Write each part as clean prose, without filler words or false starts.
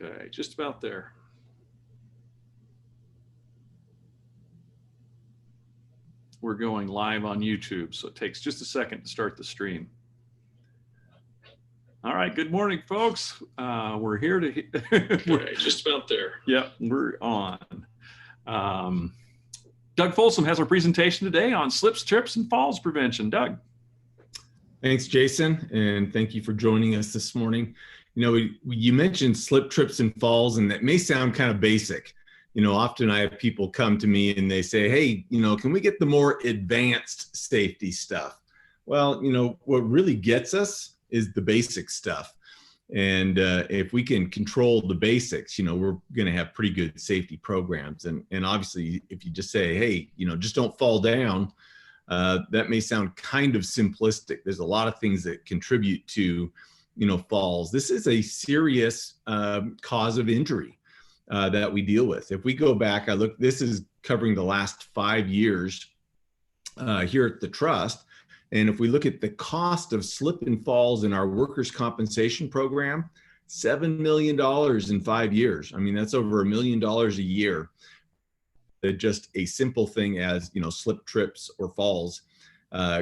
Okay, just about there. We're going live on YouTube, so it takes just a second to start the stream. All right, good morning, folks. We're here to... Okay, just about there. Yep, we're on. Doug Folsom has our presentation today on slips, trips, and falls prevention. Doug. Thanks, Jason, and thank you for joining us this morning. You know, you mentioned slip, trips, and falls, and that may sound kind of basic. You know, often I have people come to me and they say, hey, you know, can we get the more advanced safety stuff? Well, you know, what really gets us is the basic stuff. And if we can control the basics, you know, we're going to have pretty good safety programs. And obviously, if you just say, hey, you know, just don't fall down, that may sound kind of simplistic. There's a lot of things that contribute to, you know, falls. This is a serious cause of injury that we deal with. If we go back, this is covering the last 5 years here at the Trust. And if we look at the cost of slip and falls in our workers' compensation program, $7 million in 5 years. I mean, that's over $1 million a year. Just a simple thing as, you know, slip, trips, or falls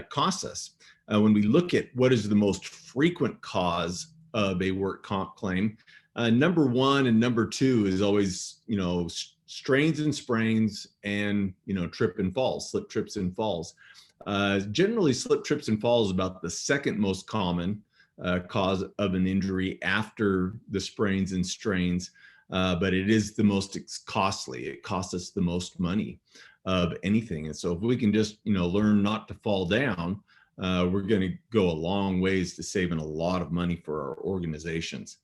costs us. When we look at what is the most frequent cause of a work comp claim, number 1 and number 2 is always, you know, strains and sprains and, you know, trip and falls, slip, trips, and falls. Generally, slip, trips, and falls is about the second most common cause of an injury after the sprains and strains, but it is the most costly. It costs us the most money of anything. And so if we can just, you know, learn not to fall down, we're going to go a long ways to saving a lot of money for our organizations.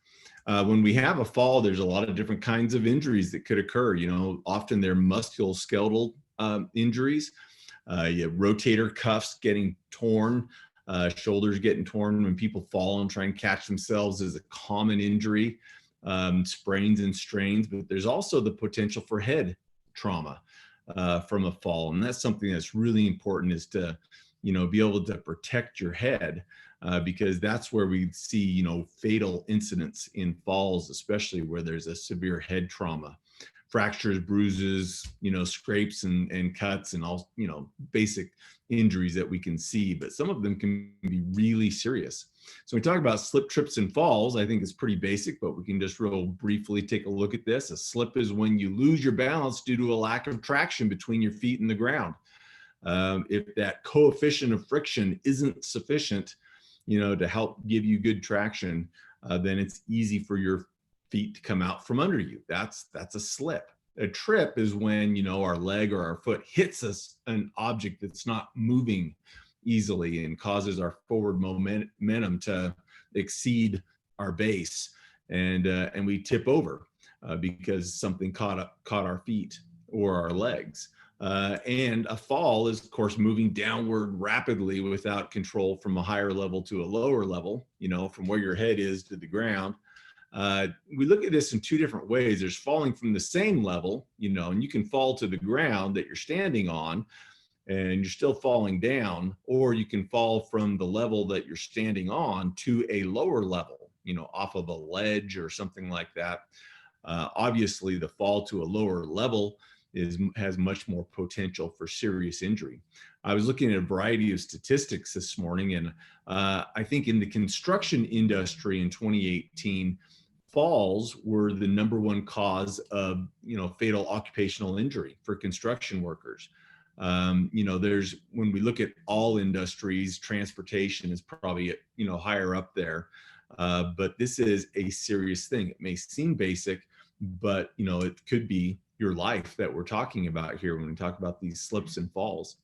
When we have a fall, there's a lot of different kinds of injuries that could occur. You know, often they're musculoskeletal injuries. Rotator cuffs getting torn, shoulders getting torn when people fall and try and catch themselves is a common injury, sprains and strains, but there's also the potential for head trauma from a fall. And that's something that's really important, is to, you know, be able to protect your head because that's where we see, you know, fatal incidents in falls, especially where there's a severe head trauma. Fractures, bruises, you know, scrapes and cuts and all, you know, basic injuries that we can see, but some of them can be really serious. So when we talk about slip, trips, and falls, I think it's pretty basic, but we can just real briefly take a look at this. A slip is when you lose your balance due to a lack of traction between your feet and the ground. If that coefficient of friction isn't sufficient, you know, to help give you good traction, then it's easy for your feet to come out from under you. That's a slip. A trip is when, you know, our leg or our foot hits an object that's not moving easily and causes our forward momentum to exceed our base, and we tip over because something caught our feet or our legs. And a fall is, of course, moving downward rapidly without control from a higher level to a lower level, you know, from where your head is to the ground. We look at this in 2 different ways. There's falling from the same level, you know, and you can fall to the ground that you're standing on and you're still falling down, or you can fall from the level that you're standing on to a lower level, you know, off of a ledge or something like that. Obviously, the fall to a lower level has much more potential for serious injury. I was looking at a variety of statistics this morning, and I think in the construction industry in 2018, falls were the #1 cause of, you know, fatal occupational injury for construction workers. You know, when we look at all industries, transportation is probably, you know, higher up there, but this is a serious thing. It may seem basic, but, you know, it could be your life that we're talking about here when we talk about these slips and falls.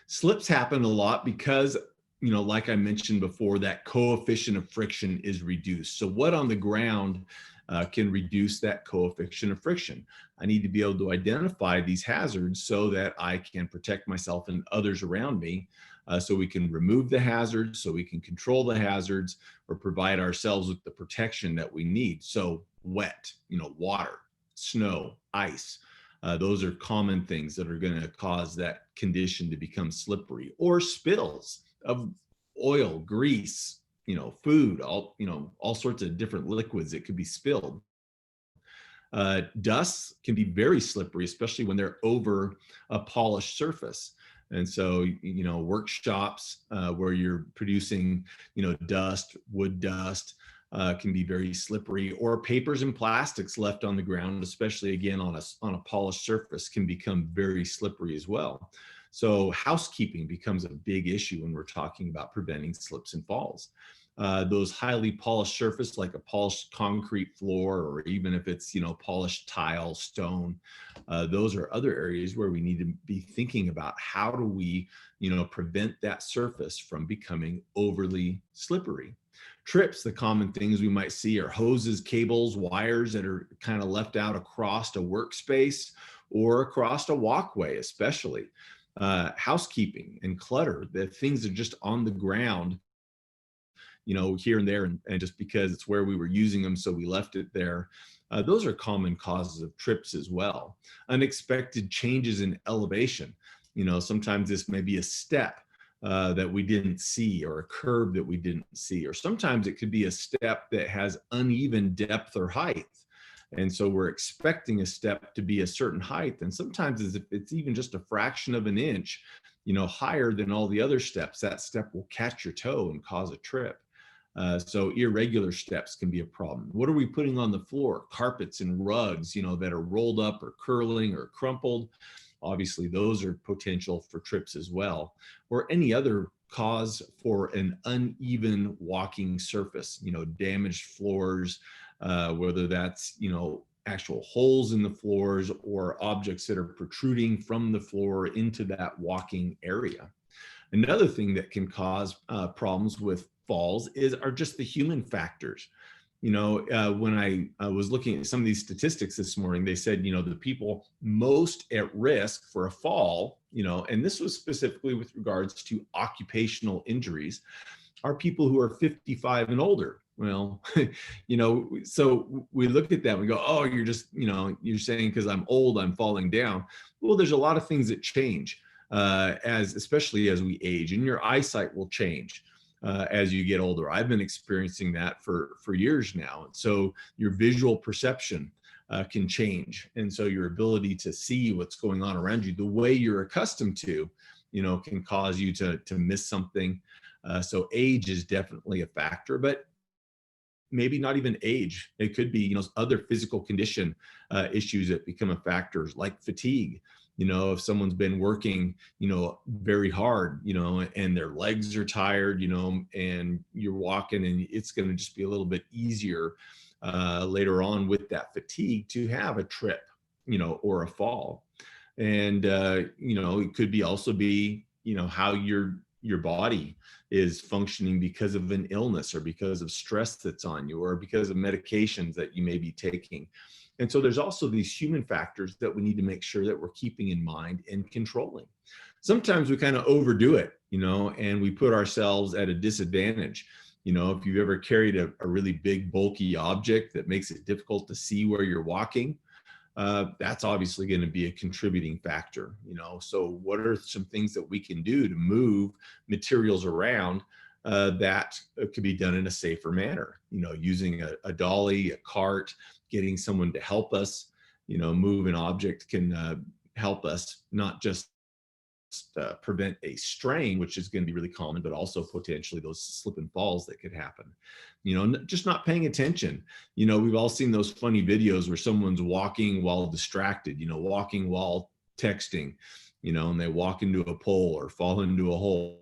Slips happen a lot because, you know, like I mentioned before, that coefficient of friction is reduced. So what on the ground can reduce that coefficient of friction? I need to be able to identify these hazards so that I can protect myself and others around me, so we can remove the hazards, so we can control the hazards, or provide ourselves with the protection that we need. So wet, you know, water, snow, ice, those are common things that are going to cause that condition to become slippery, or spills of oil, grease, food, all sorts of different liquids that could be spilled. Dusts can be very slippery, especially when they're over a polished surface. And so, workshops where you're producing, dust, wood dust, can be very slippery, or papers and plastics left on the ground, especially again on a polished surface, can become very slippery as well. So housekeeping becomes a big issue when we're talking about preventing slips and falls. Those highly polished surface, like a polished concrete floor, or even if it's polished tile, stone, those are other areas where we need to be thinking about how do we prevent that surface from becoming overly slippery. Trips, the common things we might see are hoses, cables, wires that are kind of left out across a workspace or across a walkway, especially. Housekeeping and clutter, the things that are just on the ground, here and there, and just because it's where we were using them, so we left it there. Those are common causes of trips as well. Unexpected changes in elevation. Sometimes this may be a step that we didn't see, or a curb that we didn't see, or sometimes it could be a step that has uneven depth or height. And so we're expecting a step to be a certain height. And sometimes if it's even just a fraction of an inch, higher than all the other steps, that step will catch your toe and cause a trip. So irregular steps can be a problem. What are we putting on the floor? Carpets and rugs, that are rolled up or curling or crumpled. Obviously, those are potential for trips as well, or any other cause for an uneven walking surface, damaged floors, whether that's, actual holes in the floors or objects that are protruding from the floor into that walking area. Another thing that can cause problems with falls are just the human factors. When I was looking at some of these statistics this morning, they said, the people most at risk for a fall, and this was specifically with regards to occupational injuries, are people who are 55 and older. Well, so we look at that and we go, oh, you're just, you're saying because I'm old, I'm falling down. Well, there's a lot of things that change especially as we age, and your eyesight will change as you get older. I've been experiencing that for years now. So your visual perception can change. And so your ability to see what's going on around you, the way you're accustomed to, can cause you to miss something. So age is definitely a factor, but maybe not even age. It could be, other physical condition issues that become a factor, like fatigue. If someone's been working, very hard, and their legs are tired, and you're walking, and it's going to just be a little bit easier later on with that fatigue to have a trip, or a fall. And, it could also be, how your body is functioning because of an illness, or because of stress that's on you, or because of medications that you may be taking. And so there's also these human factors that we need to make sure that we're keeping in mind and controlling. Sometimes we kind of overdo it, and we put ourselves at a disadvantage. If you've ever carried a really big, bulky object that makes it difficult to see where you're walking, that's obviously going to be a contributing factor. So what are some things that we can do to move materials around that could be done in a safer manner? Using a dolly, a cart, getting someone to help us, move an object can help us not just prevent a strain, which is going to be really common, but also potentially those slip and falls that could happen. Just not paying attention. We've all seen those funny videos where someone's walking while distracted, walking while texting, and they walk into a pole or fall into a hole,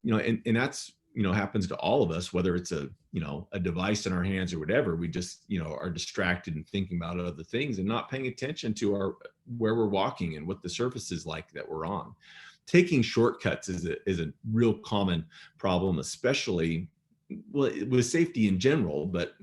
and that's, happens to all of us, whether it's a device in our hands or whatever. We just, are distracted and thinking about other things and not paying attention to where we're walking and what the surface is like that we're on. Taking shortcuts is a real common problem, especially with safety in general, but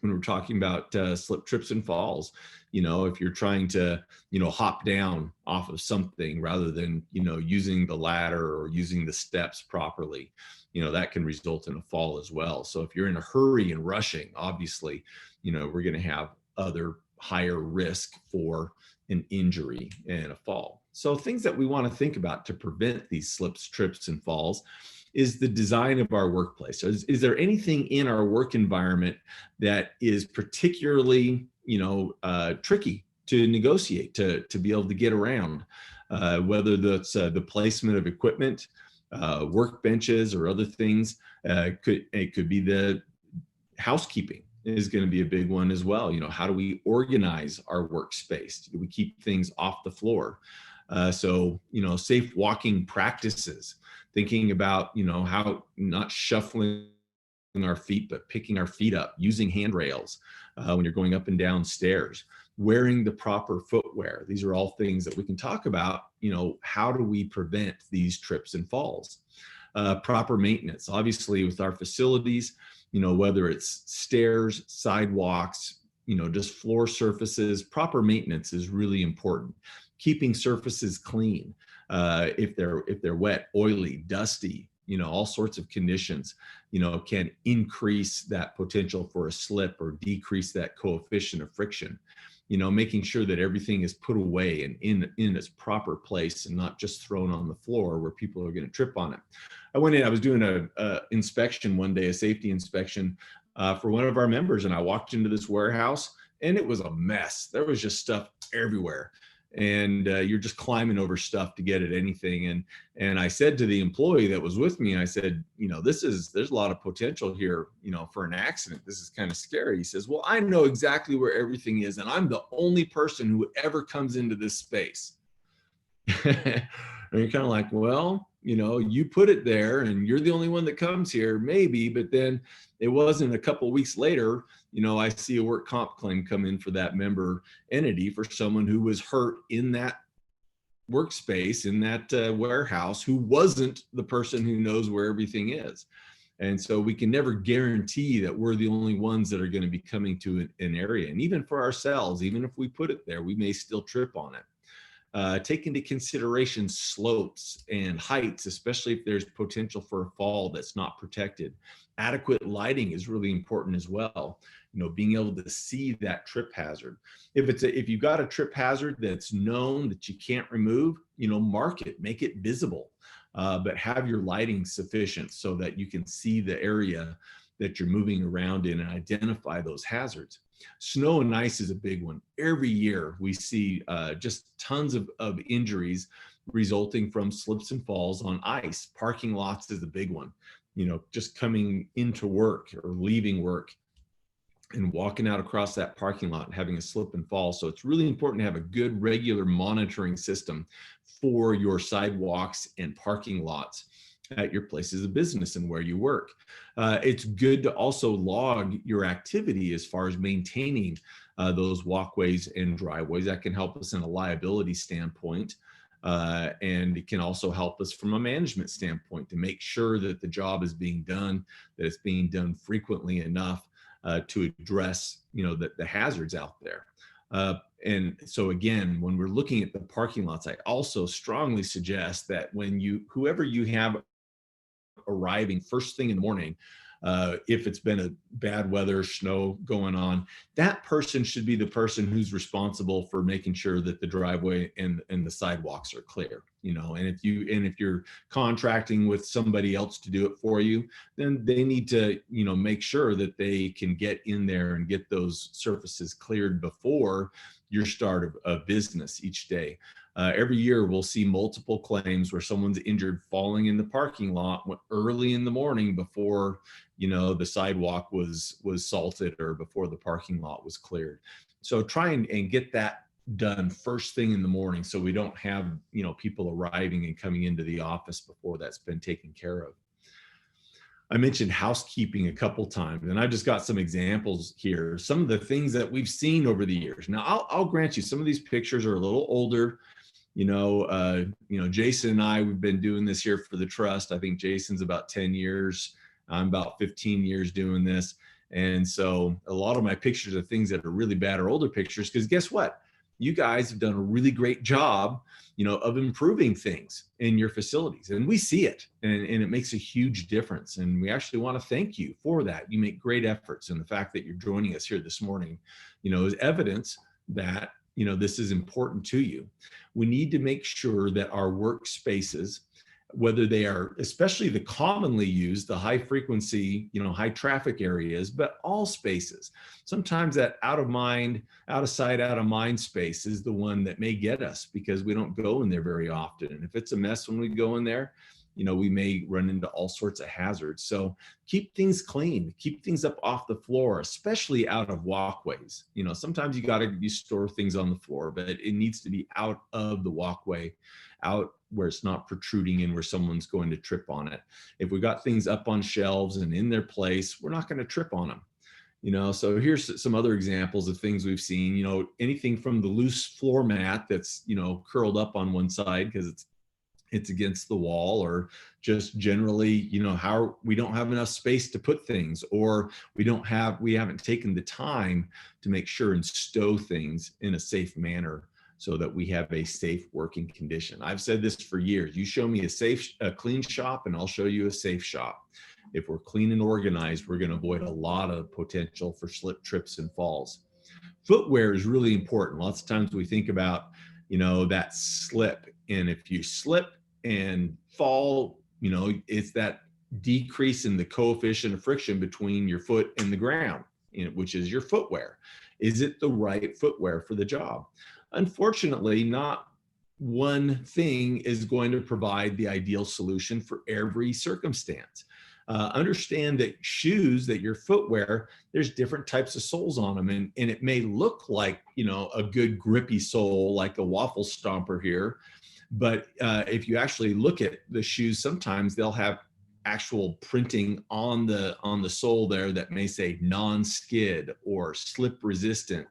when we're talking about slip, trips, and falls, if you're trying to, hop down off of something rather than, using the ladder or using the steps properly, that can result in a fall as well. So if you're in a hurry and rushing, obviously, we're going to have other higher risk for an injury and a fall. So things that we want to think about to prevent these slips, trips, and falls is the design of our workplace. Is there anything in our work environment that is particularly, tricky to negotiate, to be able to get around, whether that's the placement of equipment, workbenches, or other things. It could be the housekeeping is going to be a big one as well. How do we organize our workspace? Do we keep things off the floor? So safe walking practices, thinking about, how not shuffling our feet, but picking our feet up, using handrails when you're going up and down stairs, wearing the proper footwear. These are all things that we can talk about. How do we prevent these trips and falls? Proper maintenance, obviously, with our facilities, whether it's stairs, sidewalks, just floor surfaces, proper maintenance is really important. Keeping surfaces clean, if they're wet, oily, dusty, all sorts of conditions, can increase that potential for a slip or decrease that coefficient of friction. Making sure that everything is put away and in its proper place and not just thrown on the floor where people are going to trip on it. I was doing a inspection one day, a safety inspection for one of our members, and I walked into this warehouse and it was a mess. There was just stuff everywhere. And you're just climbing over stuff to get at anything. And I said to the employee that was with me, I said, there's a lot of potential here, for an accident. This is kind of scary. He says, well, I know exactly where everything is, and I'm the only person who ever comes into this space. And you're kind of like, well, you put it there and you're the only one that comes here, maybe. But then it wasn't a couple of weeks later, I see a work comp claim come in for that member entity for someone who was hurt in that workspace, in that warehouse, who wasn't the person who knows where everything is. And so we can never guarantee that we're the only ones that are going to be coming to an area. And even for ourselves, even if we put it there, we may still trip on it. Take into consideration slopes and heights, especially if there's potential for a fall that's not protected. Adequate lighting is really important as well. Being able to see that trip hazard. If you've got a trip hazard that's known that you can't remove, mark it, make it visible, but have your lighting sufficient so that you can see the area that you're moving around in and identify those hazards. Snow and ice is a big one. Every year we see just tons of injuries resulting from slips and falls on ice. Parking lots is a big one. Just coming into work or leaving work and walking out across that parking lot and having a slip and fall. So it's really important to have a good regular monitoring system for your sidewalks and parking lots at your places of business and where you work. It's good to also log your activity as far as maintaining those walkways and driveways. That can help us in a liability standpoint. And it can also help us from a management standpoint to make sure that the job is being done, that it's being done frequently enough to address, the hazards out there. And so again, when we're looking at the parking lots, I also strongly suggest that whoever you have arriving first thing in the morning, if it's been a bad weather, snow going on, that person should be the person who's responsible for making sure that the driveway and the sidewalks are clear. And if you're contracting with somebody else to do it for you, then they need to make sure that they can get in there and get those surfaces cleared before your start of business each day. Every year we'll see multiple claims where someone's injured falling in the parking lot early in the morning before the sidewalk was salted or before the parking lot was cleared. So try and get that done first thing in the morning so we don't have people arriving and coming into the office before that's been taken care of. I mentioned housekeeping a couple times, and I've just got some examples here. Some of the things that we've seen over the years. Now, I'll grant you some of these pictures are a little older. Jason and I, we've been doing this here for the trust. I think Jason's about 10 years. I'm about 15 years doing this. And so a lot of my pictures are things that are really bad or older pictures, because guess what? You guys have done a really great job, of improving things in your facilities. And we see it, and it makes a huge difference. And we actually want to thank you for that. You make great efforts. And the fact that you're joining us here this morning, is evidence that, this is important to you. We need to make sure that our workspaces whether they are, especially the commonly used, the high frequency, high traffic areas, but all spaces. Sometimes that out of mind, out of sight, out of mind space is the one that may get us because we don't go in there very often. And if it's a mess when we go in there, we may run into all sorts of hazards. So keep things clean, keep things up off the floor, especially out of walkways. Sometimes you store things on the floor, but it needs to be out of the walkway, out where it's not protruding in where someone's going to trip on it. If we got things up on shelves and in their place, we're not going to trip on them. So here's some other examples of things we've seen, anything from the loose floor mat that's, curled up on one side because it's against the wall, or just generally, how we don't have enough space to put things, or we haven't taken the time to make sure and stow things in a safe manner so that we have a safe working condition. I've said this for years. You show me a clean shop and I'll show you a safe shop. If we're clean and organized, we're going to avoid a lot of potential for slip, trips, and falls. Footwear is really important. Lots of times we think about, that slip. And if you slip and fall, it's that decrease in the coefficient of friction between your foot and the ground, which is your footwear. Is it the right footwear for the job? Unfortunately, not one thing is going to provide the ideal solution for every circumstance. Understand that shoes, that your footwear, there's different types of soles on them. And it may look like, a good grippy sole, like a waffle stomper here. But if you actually look at the shoes, sometimes they'll have actual printing on the sole there that may say non-skid or slip resistant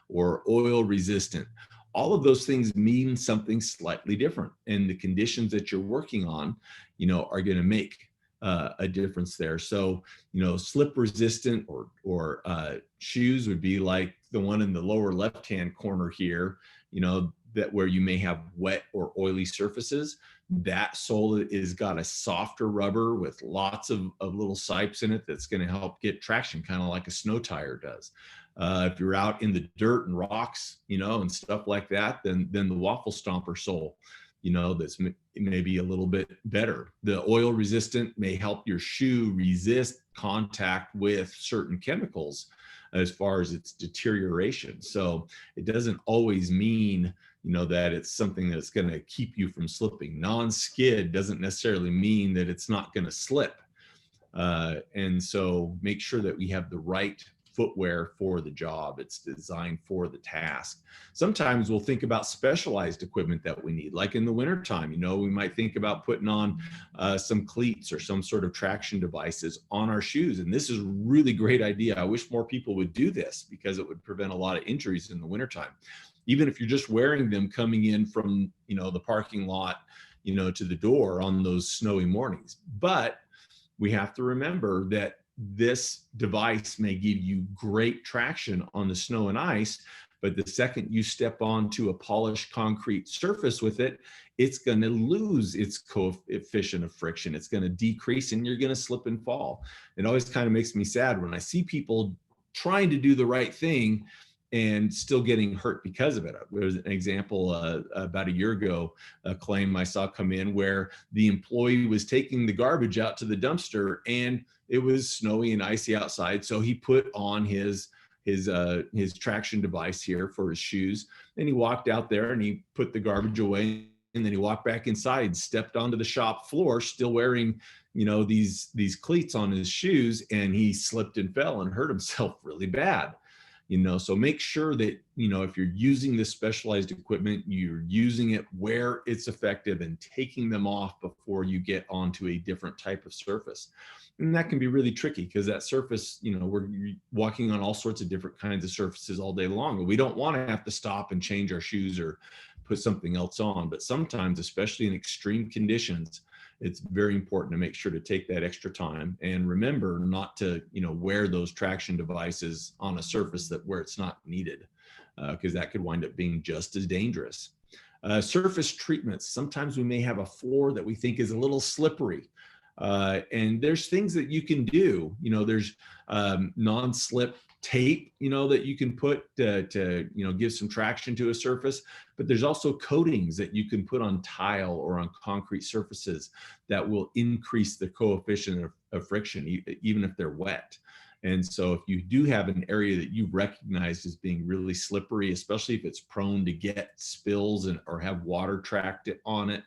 or oil resistant. All of those things mean something slightly different, and the conditions that you're working on, are going to make a difference there. So, slip resistant or shoes would be like the one in the lower left-hand corner here, that where you may have wet or oily surfaces. That sole is got a softer rubber with lots of little sipes in it that's going to help get traction, kind of like a snow tire does. If you're out in the dirt and rocks, and stuff like that, then the waffle stomper sole, that's maybe a little bit better. The oil resistant may help your shoe resist contact with certain chemicals as far as its deterioration. So it doesn't always mean, that it's something that's going to keep you from slipping. Non-skid doesn't necessarily mean that it's not going to slip. And so make sure that we have the right footwear for the job. It's designed for the task. Sometimes we'll think about specialized equipment that we need, like in the wintertime, we might think about putting on some cleats or some sort of traction devices on our shoes. And this is a really great idea. I wish more people would do this because it would prevent a lot of injuries in the wintertime. Even if you're just wearing them coming in from, the parking lot, to the door on those snowy mornings. But we have to remember that this device may give you great traction on the snow and ice, but the second you step onto a polished concrete surface with it, it's going to lose its coefficient of friction. It's going to decrease and you're going to slip and fall. It always kind of makes me sad when I see people trying to do the right thing and still getting hurt because of it. There's an example about a year ago, a claim I saw come in where the employee was taking the garbage out to the dumpster and it was snowy and icy outside. So he put on his traction device here for his shoes. Then he walked out there and he put the garbage away. And then he walked back inside, stepped onto the shop floor, still wearing, these cleats on his shoes, and he slipped and fell and hurt himself really bad. So make sure that, if you're using this specialized equipment, you're using it where it's effective and taking them off before you get onto a different type of surface. And that can be really tricky because that surface, we're walking on all sorts of different kinds of surfaces all day long. And we don't want to have to stop and change our shoes or put something else on. But sometimes, especially in extreme conditions, it's very important to make sure to take that extra time and remember not to, wear those traction devices on a surface where it's not needed, because that could wind up being just as dangerous. Surface treatments. Sometimes we may have a floor that we think is a little slippery. And there's things that you can do. There's non-slip tape, that you can put to give some traction to a surface. But there's also coatings that you can put on tile or on concrete surfaces that will increase the coefficient of friction, even if they're wet. And so if you do have an area that you recognize as being really slippery, especially if it's prone to get spills or have water tracked on it,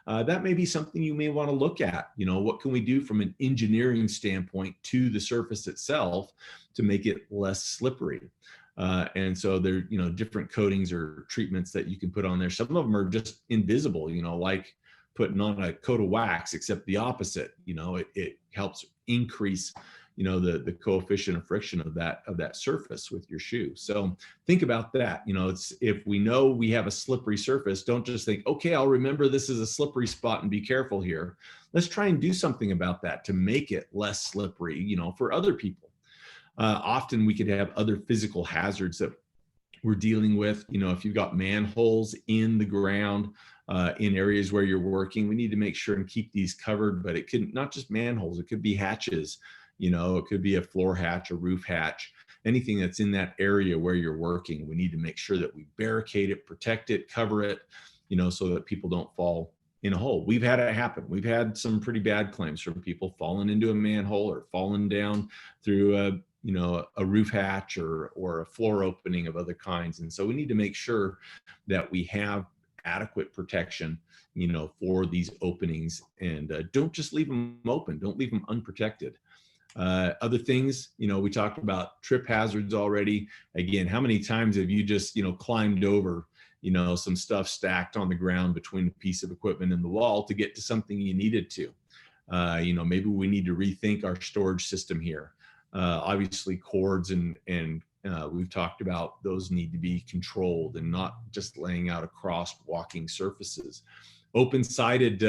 that may be something you may want to look at. What can we do from an engineering standpoint to the surface itself to make it less slippery? And so there, different coatings or treatments that you can put on there. Some of them are just invisible, like putting on a coat of wax, except the opposite. It helps increase the coefficient of friction of that surface with your shoe. So think about that. It's, if we know we have a slippery surface, don't just think, okay, I'll remember this is a slippery spot and be careful here. Let's try and do something about that to make it less slippery, for other people. Often we could have other physical hazards that we're dealing with. If you've got manholes in the ground, in areas where you're working, we need to make sure and keep these covered. But it could not just manholes, it could be hatches. It could be a floor hatch, a roof hatch, anything that's in that area where you're working. We need to make sure that we barricade it, protect it, cover it, so that people don't fall in a hole. We've had it happen. We've had some pretty bad claims from people falling into a manhole or falling down through a roof hatch or a floor opening of other kinds. And so we need to make sure that we have adequate protection, for these openings, and don't just leave them open. Don't leave them unprotected. Other things, we talked about trip hazards already. Again, how many times have you just, climbed over, some stuff stacked on the ground between a piece of equipment and the wall to get to something you needed to? Maybe we need to rethink our storage system here. Obviously cords and we've talked about those need to be controlled and not just laying out across walking surfaces. Open-sided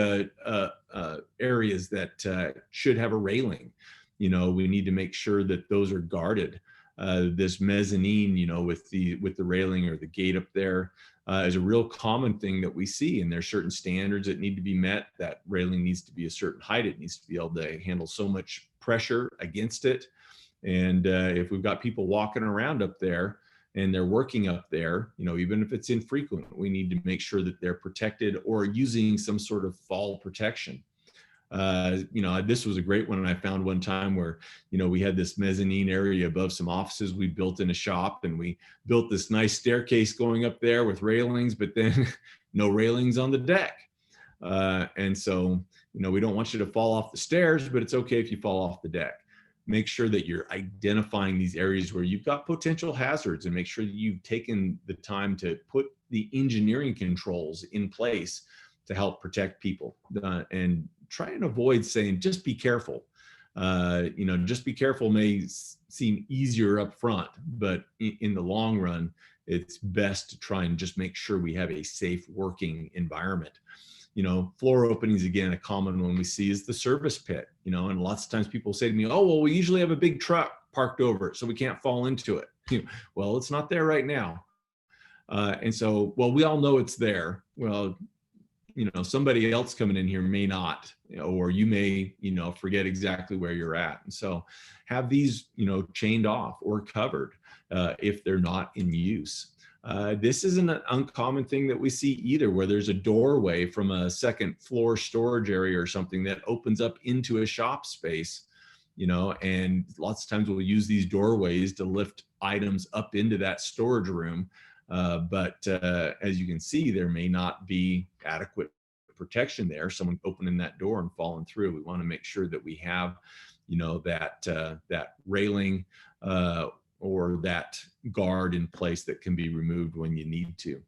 areas that should have a railing. We need to make sure that those are guarded. This mezzanine, with the railing or the gate up there, is a real common thing that we see. And there's certain standards that need to be met. That railing needs to be a certain height. It needs to be able to handle so much pressure against it. And if we've got people walking around up there and they're working up there, even if it's infrequent, we need to make sure that they're protected or using some sort of fall protection. This was a great one I found one time where, we had this mezzanine area above some offices we built in a shop, and we built this nice staircase going up there with railings, but then no railings on the deck. And so, we don't want you to fall off the stairs, but it's okay if you fall off the deck. Make sure that you're identifying these areas where you've got potential hazards, and make sure that you've taken the time to put the engineering controls in place to help protect people, and try and avoid saying, just be careful. Just be careful may seem easier up front, but in the long run, it's best to try and just make sure we have a safe working environment. Floor openings, again, a common one we see is the service pit, and lots of times people say to me, oh, well, we usually have a big truck parked over it, so we can't fall into it. Well, it's not there right now. And so, well, we all know it's there. Well, somebody else coming in here may not, or you may, forget exactly where you're at. And so have these, chained off or covered if they're not in use. This isn't an uncommon thing that we see either, where there's a doorway from a second floor storage area or something that opens up into a shop space, and lots of times we'll use these doorways to lift items up into that storage room. But as you can see, there may not be adequate protection there. Someone opening that door and falling through. We want to make sure that we have, that railing or that guard in place that can be removed when you need to.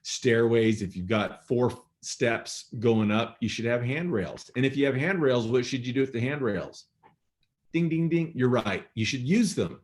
Stairways, if you've got 4 steps going up, you should have handrails. And if you have handrails, what should you do with the handrails? Ding, ding, ding. You're right. You should use them.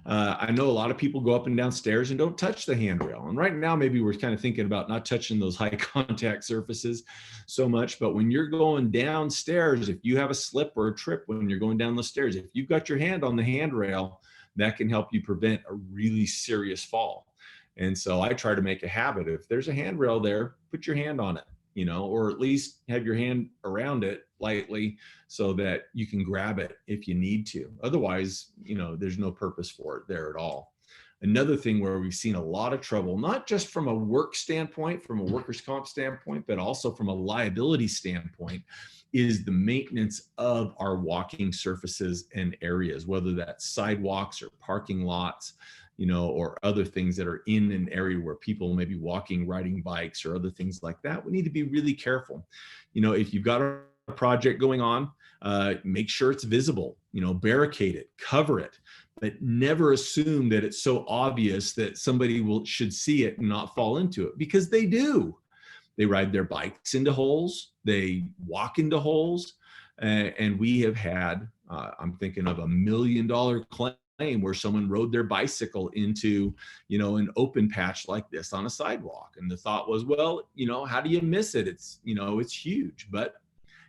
I know a lot of people go up and down stairs and don't touch the handrail. And right now, maybe we're kind of thinking about not touching those high contact surfaces so much. But when you're going downstairs, if you have a slip or a trip when you're going down the stairs, if you've got your hand on the handrail, that can help you prevent a really serious fall. And so I try to make a habit. If there's a handrail there, put your hand on it. you know, or at least have your hand around it lightly so that you can grab it if you need to. Otherwise, you know, there's no purpose for it there at all. Another thing where we've seen a lot of trouble, not just from a work standpoint, from a workers' comp standpoint, but also from a liability standpoint, is the maintenance of our walking surfaces and areas, whether that's sidewalks or parking lots, you know, or other things that are in an area where people may be walking, riding bikes or other things like that. We need to be really careful. You know, if you've got a project going on, make sure it's visible, you know, barricade it, cover it, but never assume that it's so obvious that somebody should see it and not fall into it, because they do. They ride their bikes into holes, they walk into holes, and we have had, I'm thinking of $1 million claim where someone rode their bicycle into, you know, an open patch like this on a sidewalk. And the thought was, well, you know, how do you miss it? It's, you know, it's huge. But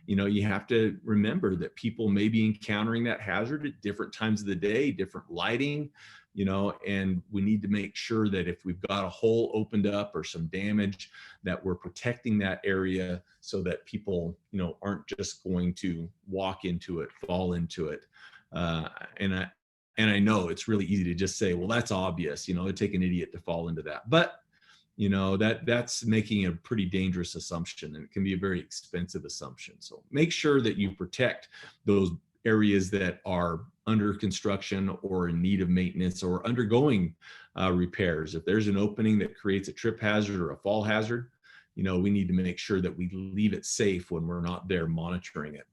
you know, you have to remember that people may be encountering that hazard at different times of the day, different lighting, you know, and we need to make sure that if we've got a hole opened up or some damage, that we're protecting that area so that people, you know, aren't just going to walk into it, fall into it. And I know it's really easy to just say, well, that's obvious, you know, it'd take an idiot to fall into that. But you know, that's making a pretty dangerous assumption, and it can be a very expensive assumption. So make sure that you protect those areas that are under construction or in need of maintenance or undergoing repairs. If there's an opening that creates a trip hazard or a fall hazard, you know, we need to make sure that we leave it safe when we're not there monitoring it.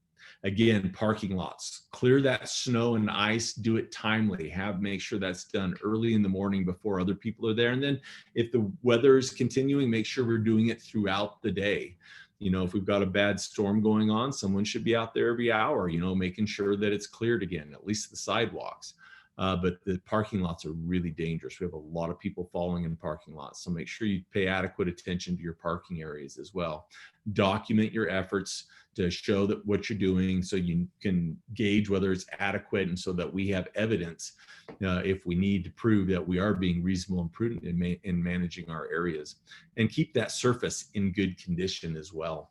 Again, parking lots, clear that snow and ice, do it timely, make sure that's done early in the morning before other people are there. And then if the weather is continuing, make sure we're doing it throughout the day. You know, if we've got a bad storm going on, someone should be out there every hour, you know, making sure that it's cleared again, at least the sidewalks. But the parking lots are really dangerous. We have a lot of people falling in parking lots. So make sure you pay adequate attention to your parking areas as well. Document your efforts to show that what you're doing so you can gauge whether it's adequate, and so that we have evidence if we need to prove that we are being reasonable and prudent in managing our areas. And keep that surface in good condition as well.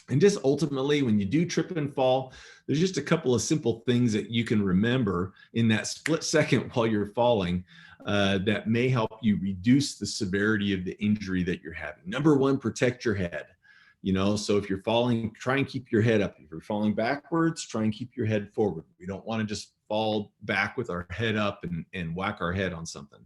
And just ultimately, when you do trip and fall, there's just a couple of simple things that you can remember in that split second while you're falling that may help you reduce the severity of the injury that you're having. Number one, protect your head. You know, so if you're falling, try and keep your head up. If you're falling backwards, try and keep your head forward. We don't want to just fall back with our head up and whack our head on something.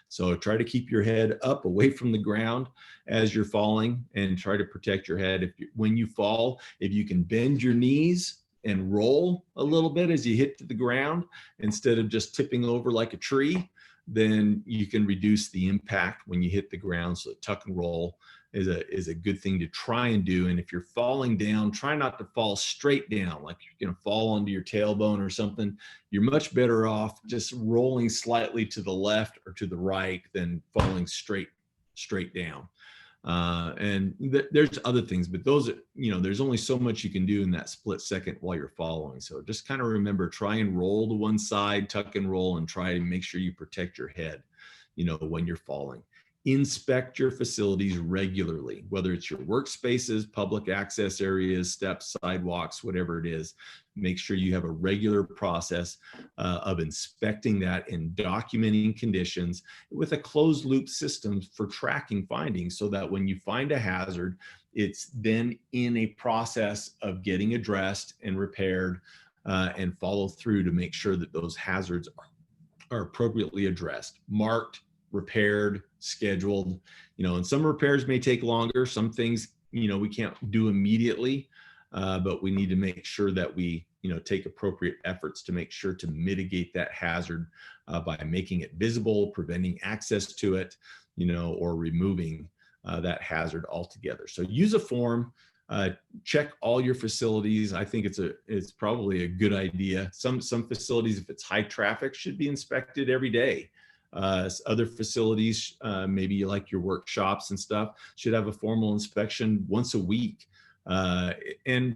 So try to keep your head up away from the ground as you're falling, and try to protect your head. When you fall, if you can bend your knees and roll a little bit as you hit to the ground instead of just tipping over like a tree, then you can reduce the impact when you hit the ground. So tuck and roll is a good thing to try and do. And if you're falling down, try not to fall straight down, like you're going to fall onto your tailbone or something. You're much better off just rolling slightly to the left or to the right than falling straight down. And there's other things, but those, you know, there's only so much you can do in that split second while you're following. So just kind of remember, try and roll to one side, tuck and roll, and try to make sure you protect your head, you know, when you're falling. Inspect your facilities regularly, whether it's your workspaces, public access areas, steps, sidewalks, whatever it is. Make sure you have a regular process of inspecting that and documenting conditions with a closed loop system for tracking findings, so that when you find a hazard, it's then in a process of getting addressed and repaired and follow through to make sure that those hazards are appropriately addressed, marked, repaired, scheduled. You know, and some repairs may take longer. Some things, you know, we can't do immediately, but we need to make sure that we, you know, take appropriate efforts to make sure to mitigate that hazard by making it visible, preventing access to it, you know, or removing that hazard altogether. So use a form, check all your facilities. I think it's probably a good idea. Some facilities, if it's high traffic, should be inspected every day. Other facilities, maybe like your workshops and stuff, should have a formal inspection once a week. And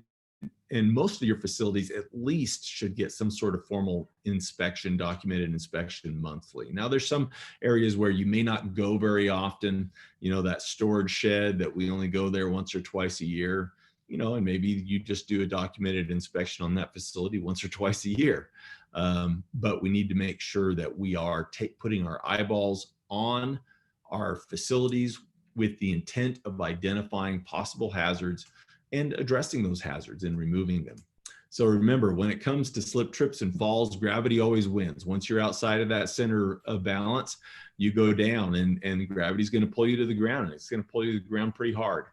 and most of your facilities at least should get some sort of formal inspection, documented inspection monthly. Now there's some areas where you may not go very often, that storage shed that we only go there once or twice a year, and maybe you just do a documented inspection on that facility once or twice a year. But we need to make sure that we are putting our eyeballs on our facilities with the intent of identifying possible hazards and addressing those hazards and removing them. So remember, when it comes to slip, trips, and falls, gravity always wins. Once you're outside of that center of balance, you go down, and gravity's going to pull you to the ground, and it's going to pull you to the ground pretty hard.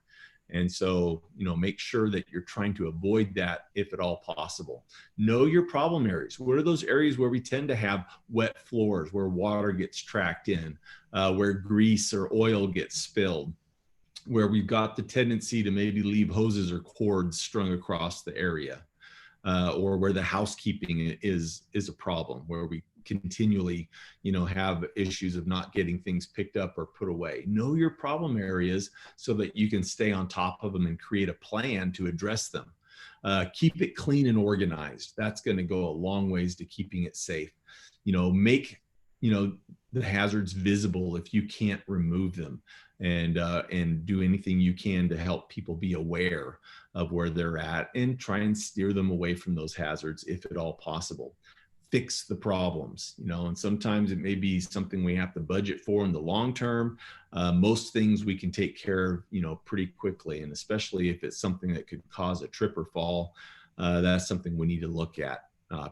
And so, make sure that you're trying to avoid that if at all possible. Know your problem areas. What are those areas where we tend to have wet floors, where water gets tracked in, where grease or oil gets spilled, where we've got the tendency to maybe leave hoses or cords strung across the area, or where the housekeeping is a problem, where we continually, have issues of not getting things picked up or put away. Know your problem areas so that you can stay on top of them and create a plan to address them. Keep it clean and organized. That's going to go a long ways to keeping it safe. Make, the hazards visible if you can't remove them, and do anything you can to help people be aware of where they're at and try and steer them away from those hazards if at all possible. Fix the problems, and sometimes it may be something we have to budget for in the long term. Most things we can take care of, pretty quickly, and especially if it's something that could cause a trip or fall, that's something we need to look at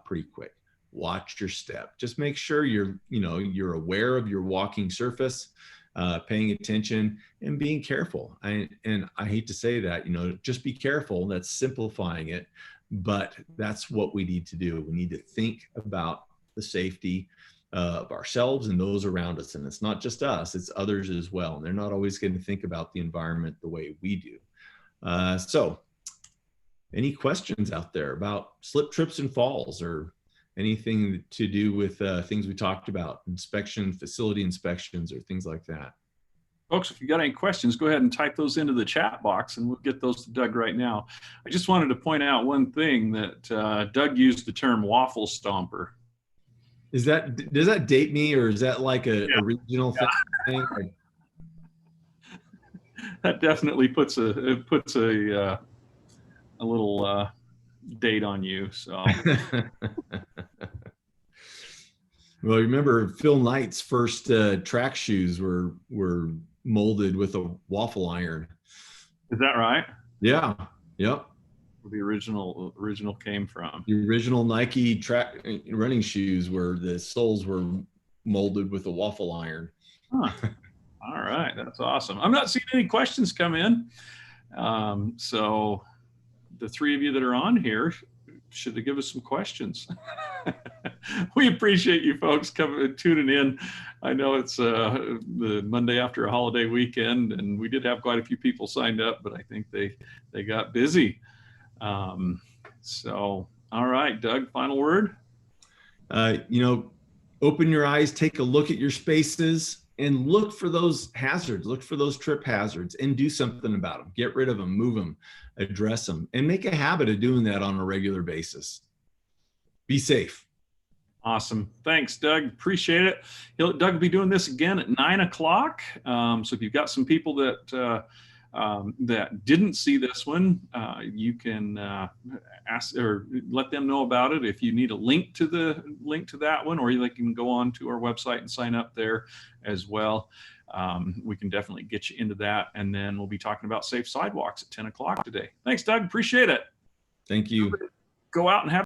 pretty quick. Watch your step. Just make sure you're aware of your walking surface, paying attention and being careful. And I hate to say that, just be careful. That's simplifying it. But that's what we need to do. We need to think about the safety of ourselves and those around us. And it's not just us, it's others as well. And they're not always going to think about the environment the way we do. So any questions out there about slip, trips, and falls, or anything to do with things we talked about, inspection, facility inspections, or things like that? Folks, if you got any questions, go ahead and type those into the chat box and we'll get those to Doug right now. I just wanted to point out one thing, that Doug used the term waffle stomper. Does that date me, or is that like a regional thing? That definitely puts a little date on you. So. Well, remember Phil Knight's first track shoes were molded with a waffle iron. Is that right? Yeah. Yep. Where the original came from. The original Nike track running shoes, where the soles were molded with a waffle iron. Huh. All right, that's awesome. I'm not seeing any questions come in, so the three of you that are on here should give us some questions. We appreciate you folks tuning in. I know it's the Monday after a holiday weekend, and we did have quite a few people signed up, but I think they got busy. So, all right, Doug, final word. Open your eyes, take a look at your spaces, and look for those hazards, look for those trip hazards, and do something about them. Get rid of them, move them, address them, and make a habit of doing that on a regular basis. Be safe. Awesome. Thanks, Doug. Appreciate it. Doug will be doing this again at 9 o'clock. So if you've got some people that didn't see this one, you can ask or let them know about it. If you need a link to that one, or you can go on to our website and sign up there as well. We can definitely get you into that. And then we'll be talking about safe sidewalks at 10 o'clock today. Thanks, Doug. Appreciate it. Thank you. Go out and have